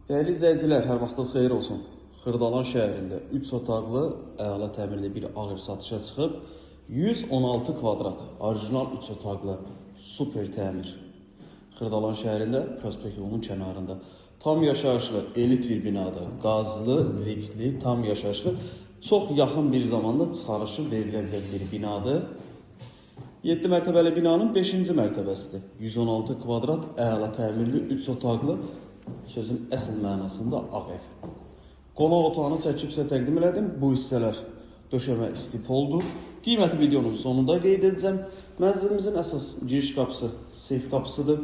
Değerli izləyicilər, hər vaxtınız xeyir olsun. Xırdalan şəhərində 3 otaqlı, əla təmirli bir ağ ev satışa çıxıb. 116 kvadrat, orijinal 3 otaqlı, super təmir. Xırdalan şəhərində, Prospekt yolunun kənarında. Tam yaşayışlı, elit bir binada, qazlı, liftli, tam yaşayışlı, çox yaxın bir zamanda çıxarışı veriləcək bir binadır. 7 mərtəbəli binanın 5-ci mərtəbəsidir. 116 kvadrat, əla təmirli, 3 otaqlı, sözün əsl mənasında ağ ev. Qonaq otağını çəkib sizə təqdim elədim. Bu hissələr döşəmə istipoldur. Qiyməti videonun sonunda qeyd edəcəm. Mənzilimizin əsas giriş qapısı seyf qapısıdır.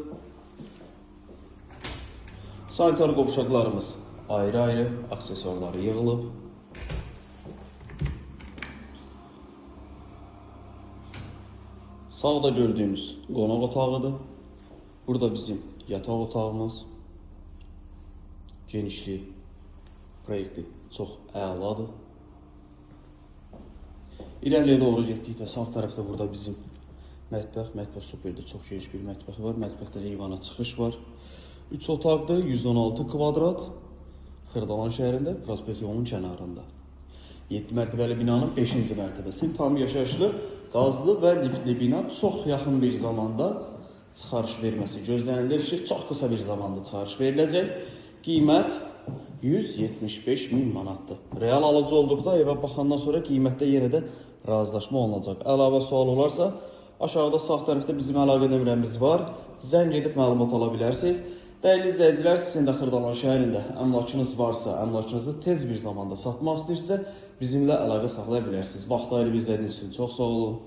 Sanitar qovşaqlarımız ayrı-ayrı, aksesuarları yığılıb. Sağda gördüyümüz qonaq otağıdır. Burada bizim yataq otağımız. Genişliyi, proyekti çox əladır. İrəliyə doğru getdikdə sağ tərəfdə burada bizim mətbəx superdir. Çox geniş bir mətbəxi var. Mətbəxdə eyvana çıxış var. 3 otaqdır, 116 kvadrat. Xırdalan şəhərində, Prospekt yolunun kənarında. 7 mərtəbəli binanın 5-ci mərtəbəsi. Tam yaşayışlı, qazlı və liftli bina çox yaxın bir zamanda çıxarış verməsi gözlənilir ki, çox qısa bir zamanda çıxarış veriləcək. Qiymət 175 min manatdır. Real alıcı olduqda evə baxandan sonra qiymətdə yenə də razılaşma olunacaq. Əlavə sual olarsa, aşağıda sağ tərəfdə bizim əlaqə nömrəmiz var. Zəng edib məlumat ala bilərsiniz. Dəyərli izləyicilər, sizin də Xırdalan şəhərində əmlakınız varsa, əmlakınızı tez bir zamanda satmaq istəyirsə, bizimlə əlaqə saxlaya bilərsiniz. Vaxt ayırıb izlədiyiniz üçün çox sağ olun.